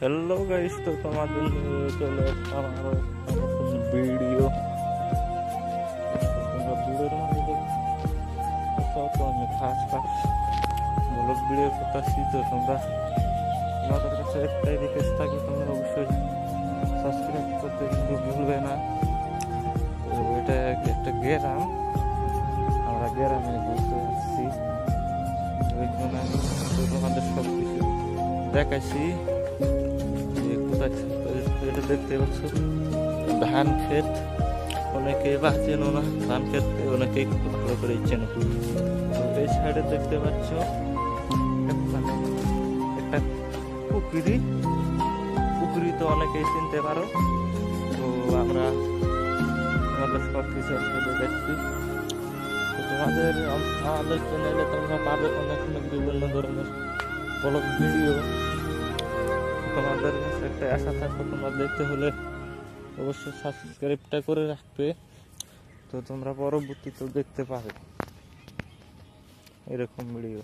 Hello guys, তো তোমাদের নিয়ে চলে আসলাম আরো নতুন ভিডিও। তোমরা ভিডিওর মধ্যে দেখছো তো আমি খাস ব্লগ ভিডিও করতেছি। তো তোমাদের কাছে একটাই রিকোয়েস্ট থাকবে, তোমরা অবশ্যই সাবস্ক্রাইব করতে কিন্তু ভুলবে না। তো এটা একটা গ্রাম, আমরা গ্রামে ঘুরতে আসছি, ওই জন্য আমি তোমাদের সব কিছু দেখাইছি। এটা দেখতে পাচ্ছ ধান ক্ষেত, অনেকে বা চেনো না ধান ক্ষেত, অনেকেই ভালো করে চেনো। এই সাইডে দেখতে পাচ্ছ একটা পুকুরি তো অনেকেই চিনতে পারো। তো আমরা আমাদের সব কিছু দেখাচ্ছি। তো আমাদের চ্যানেলে তোমরা পাবে অনেক বিভিন্ন ধরনের ব্লগ ভিডিও। তোমাদের কাছে একটা আশা থাকবে, তোমরা দেখতে হলে অবশ্যই সাবস্ক্রাইবটা করে রাখবে। তো তোমরা পরবর্তীতে দেখতে পাবে এরকম ভিডিও।